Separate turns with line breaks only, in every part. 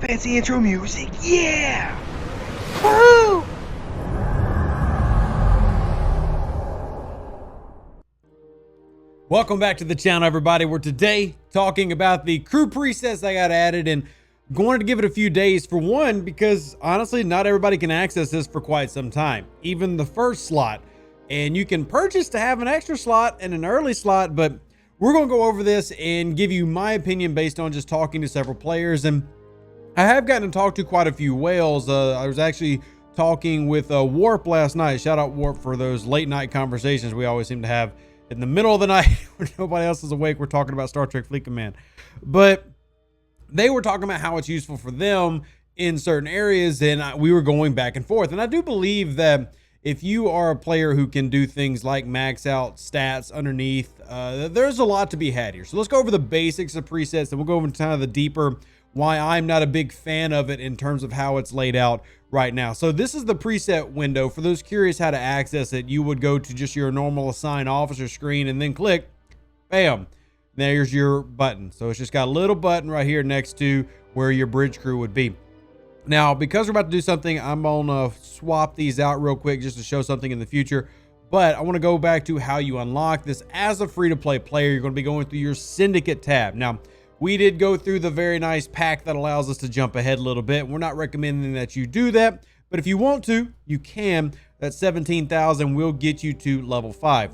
fancy intro music. Yeah! Woo!
Welcome back to the channel, everybody. We're today talking about the crew presets I got added and going to give it a few days for one, because honestly, not everybody can access this for quite some time, even the first slot. And you can purchase to have an extra slot and an early slot, but we're going to go over this and give you my opinion based on just talking to several players. And I have gotten to talk to quite a few whales. I was actually talking with Warp last night. Shout out Warp for those late night conversations we always seem to have in the middle of the night when nobody else is awake. We're talking about Star Trek Fleet Command, but they were talking about how it's useful for them in certain areas, and we were going back and forth. And I do believe that if you are a player who can do things like max out stats underneath, there's a lot to be had here. So let's go over the basics of presets, and we'll go over kind of the deeper why I'm not a big fan of it in terms of how it's laid out right now. So this is the preset window. For those curious how to access it, you would go to just your normal assign officer screen and then click, bam, there's your button. So it's just got a little button right here next to where your bridge crew would be. Now, because we're about to do something, I'm gonna swap these out real quick just to show something in the future. But I want to go back to how you unlock this as a free-to-play player. You're going to be going through your syndicate tab. Now, we did go through the very nice pack that allows us to jump ahead a little bit. We're not recommending that you do that, but if you want to, you can. That 17,000 will get you to level 5.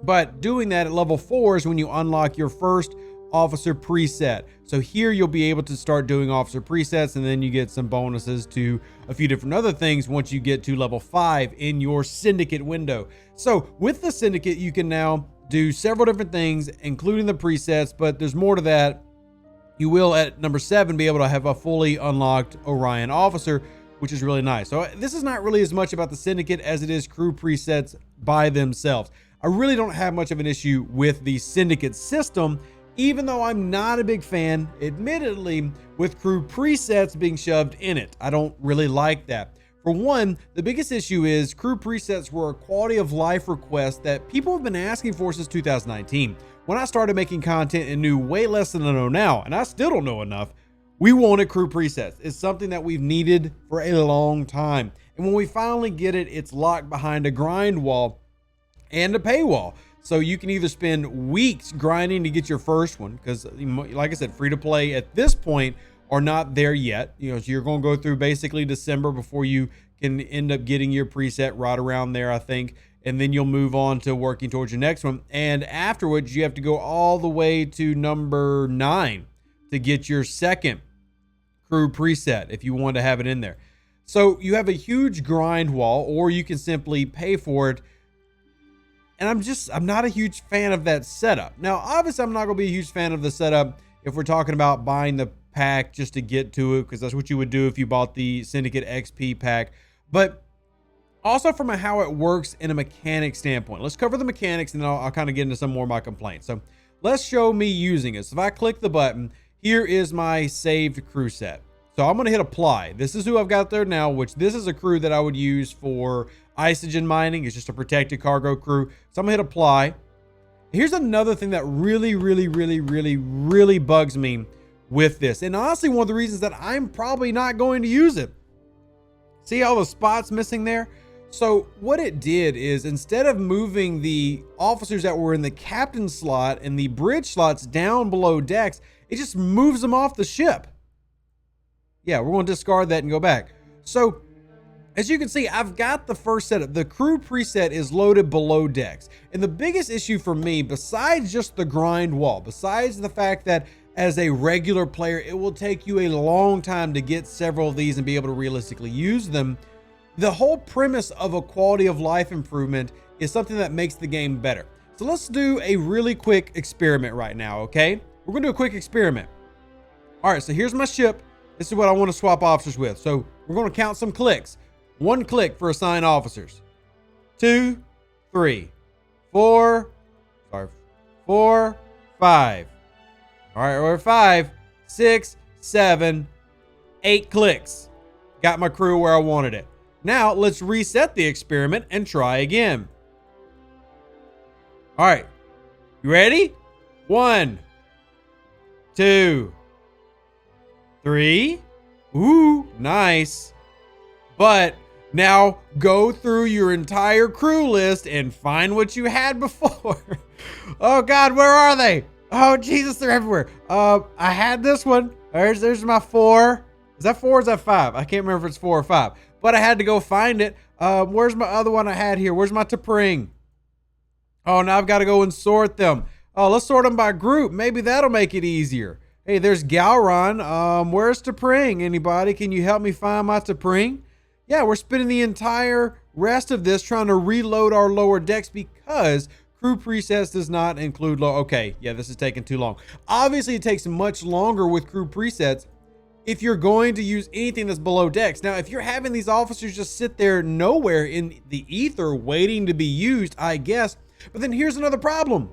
But doing that at level 4 is when you unlock your first officer preset. So here you'll be able to start doing officer presets, and then you get some bonuses to a few different other things once you get to level 5 in your syndicate window. So with the syndicate, you can now do several different things, including the presets, but there's more to that. You will at number 7 be able to have a fully unlocked Orion officer, which is really nice. So this is not really as much about the syndicate as it is crew presets by themselves. I really don't have much of an issue with the syndicate system, even though I'm not a big fan, admittedly, with crew presets being shoved in it. I don't really like that. For one, the biggest issue is crew presets were a quality of life request that people have been asking for since 2019. When I started making content and knew way less than I know now, and I still don't know enough, we wanted crew presets. It's something that we've needed for a long time. And when we finally get it, it's locked behind a grind wall and a paywall. So you can either spend weeks grinding to get your first one, because like I said, free to play at this point are not there yet. So you're going to go through basically December before you can end up getting your preset right around there, I think. And then you'll move on to working towards your next one. And afterwards, you have to go all the way to number 9 to get your second crew preset if you want to have it in there. So you have a huge grind wall, or you can simply pay for it. And I'm not a huge fan of that setup. Now, obviously, I'm not going to be a huge fan of the setup if we're talking about buying the pack just to get to it, because that's what you would do if you bought the Syndicate XP pack. But also from how it works in a mechanic standpoint. Let's cover the mechanics, and then I'll kind of get into some more of my complaints. So let's show me using it. So if I click the button, here is my saved crew set. So I'm going to hit apply. This is who I've got there now, which this is a crew that I would use for isogen mining. It's just a protected cargo crew. So I'm going to hit apply. Here's another thing that really bugs me with this. And honestly, one of the reasons that I'm probably not going to use it. See all the spots missing there? So what it did is, instead of moving the officers that were in the captain slot and the bridge slots down below decks, it just moves them off the ship. Yeah, we're going to discard that and go back. So as you can see, I've got the first setup. The crew preset is loaded below decks. And the biggest issue for me, besides just the grind wall, besides the fact that as a regular player, it will take you a long time to get several of these and be able to realistically use them, the whole premise of a quality of life improvement is something that makes the game better. So let's do a really quick experiment right now, okay? We're going to do a quick experiment. All right, so here's my ship. This is what I want to swap officers with. So we're going to count some clicks. 1 click for assign officers. 2, 3, 4, 5. All right, we're 5, 6, 7, 8 clicks. Got my crew where I wanted it. Now let's reset the experiment and try again. All right, you ready? 1, 2, 3, Ooh, nice. But now go through your entire crew list and find what you had before. Oh God, where are they? Oh Jesus, they're everywhere. I had this one. There's my 4. Is that 4 or is that 5? I can't remember if it's 4 or 5, but I had to go find it. Where's my other one I had here? Where's my T'Pring? Oh, now I've got to go and sort them. Oh, let's sort them by group. Maybe that'll make it easier. Hey, there's Galron. Where's T'Pring? Anybody? Can you help me find my T'Pring? Yeah, we're spending the entire rest of this trying to reload our lower decks because crew presets does not include okay, yeah, this is taking too long. Obviously, it takes much longer with crew presets if you're going to use anything that's below decks. Now, if you're having these officers just sit there nowhere in the ether waiting to be used, I guess. But then here's another problem.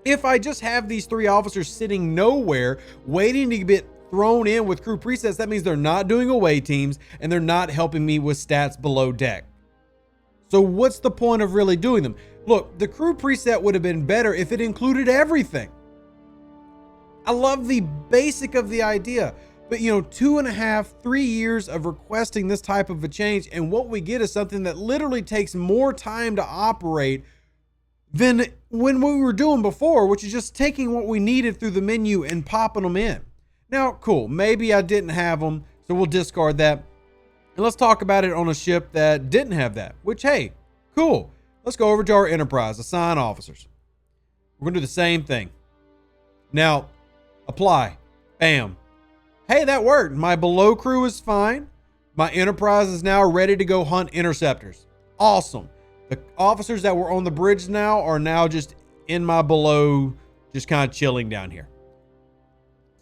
If I just have these 3 officers sitting nowhere waiting to get thrown in with crew presets, that means they're not doing away teams and they're not helping me with stats below deck. So what's the point of really doing them? Look, the crew preset would have been better if it included everything. I love the basic of the idea, but 2.5, 3 years of requesting this type of a change, and what we get is something that literally takes more time to operate than when we were doing before, which is just taking what we needed through the menu and popping them in. Now, cool, maybe I didn't have them, so we'll discard that. And let's talk about it on a ship that didn't have that, which, hey, cool. Let's go over to our Enterprise, assign officers. We're gonna do the same thing. Now, apply, bam. Hey, that worked. My below crew is fine. My Enterprise is now ready to go hunt interceptors. Awesome. The officers that were on the bridge now are now just in my below, just kind of chilling down here.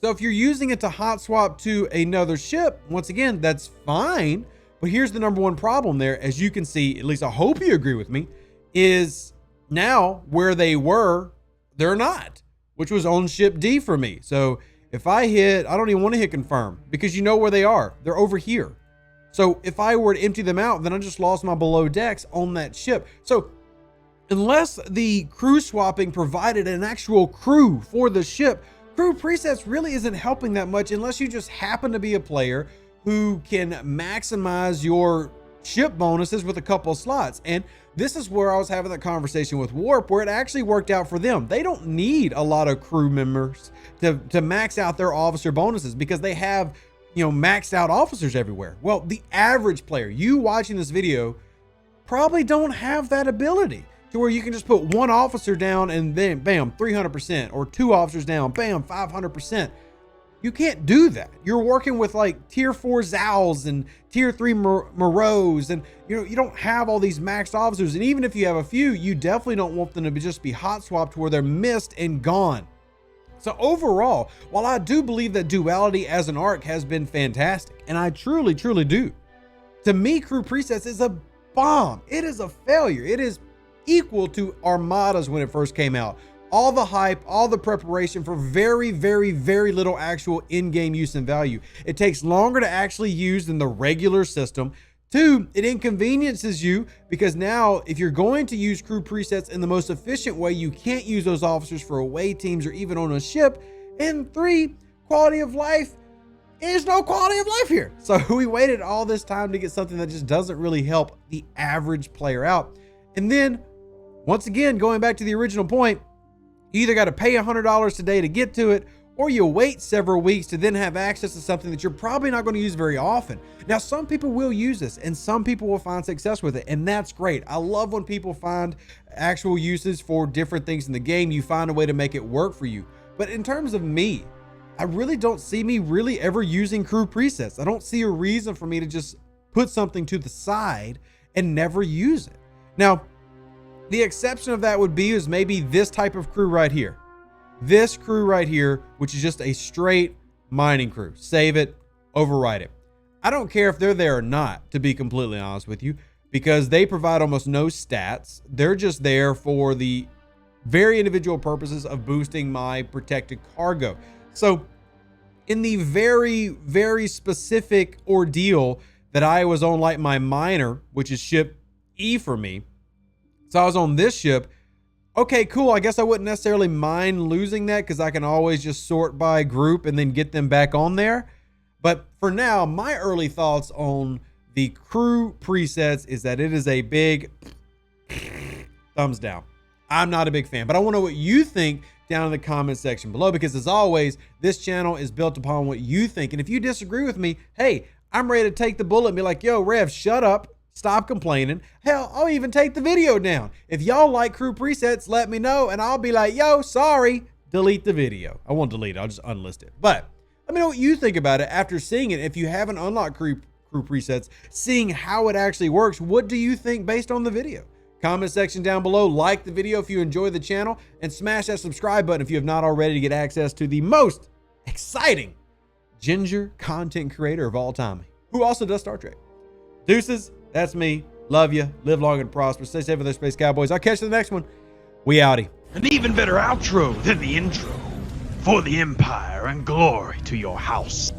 So if you're using it to hot swap to another ship, once again, that's fine. But here's the number one problem there. As you can see, at least I hope you agree with me, is now where they were, they're not, which was on ship D for me. So if I hit, I don't even want to hit confirm because you know where they are. They're over here. So if I were to empty them out, then I just lost my below decks on that ship. So unless the crew swapping provided an actual crew for the ship, crew presets really isn't helping that much unless you just happen to be a player who can maximize your ship bonuses with a couple of slots. And this is where I was having that conversation with Warp, where it actually worked out for them. They don't need a lot of crew members to max out their officer bonuses because they have, maxed out officers everywhere. Well, the average player, you watching this video, probably don't have that ability to where you can just put 1 officer down and then bam, 300%, or 2 officers down, bam, 500%. You can't do that. You're working with like tier 4 Zals and tier 3 Moreaus, and you don't have all these maxed officers. And even if you have a few, you definitely don't want them to just be hot swapped where they're missed and gone. So overall, while I do believe that duality as an arc has been fantastic, and I truly do, to me, crew presets is a bomb. It is a failure. It is equal to Armadas when it first came out. All the hype, all the preparation for very little actual in-game use and value. It takes longer to actually use than the regular system. 2, it inconveniences you because now if you're going to use crew presets in the most efficient way, you can't use those officers for away teams or even on a ship. And 3, quality of life. There's no quality of life here. So we waited all this time to get something that just doesn't really help the average player out. And then once again, going back to the original point, you either got to pay $100 today to get to it, or you wait several weeks to then have access to something that you're probably not going to use very often. Now, some people will use this and some people will find success with it, and that's great. I love when people find actual uses for different things in the game. You find a way to make it work for you. But in terms of me, I really don't see me really ever using crew presets. I don't see a reason for me to just put something to the side and never use it. Now, the exception of that would be is maybe this type of crew right here. This crew right here, which is just a straight mining crew. Save it, overwrite it. I don't care if they're there or not, to be completely honest with you, because they provide almost no stats. They're just there for the very individual purposes of boosting my protected cargo. So in the very specific ordeal that I was on, like my miner, which is ship E for me. So I was on this ship. Okay, cool. I guess I wouldn't necessarily mind losing that because I can always just sort by group and then get them back on there. But for now, my early thoughts on the crew presets is that it is a big thumbs down. I'm not a big fan, but I want to know what you think down in the comment section below, because as always, this channel is built upon what you think. And if you disagree with me, hey, I'm ready to take the bullet and be like, yo, Rev, shut up. Stop complaining. Hell, I'll even take the video down. If y'all like crew presets, let me know, and I'll be like, yo, sorry, delete the video. I won't delete it, I'll just unlist it. But let me know what you think about it after seeing it. If you haven't unlocked crew presets, seeing how it actually works, what do you think based on the video? Comment section down below, like the video if you enjoy the channel, and smash that subscribe button if you have not already to get access to the most exciting ginger content creator of all time, who also does Star Trek. Deuces, that's me. Love you. Live long and prosper. Stay safe with those Space Cowboys. I'll catch you in the next one. We outie.
An even better outro than the intro. For the Empire and glory to your house.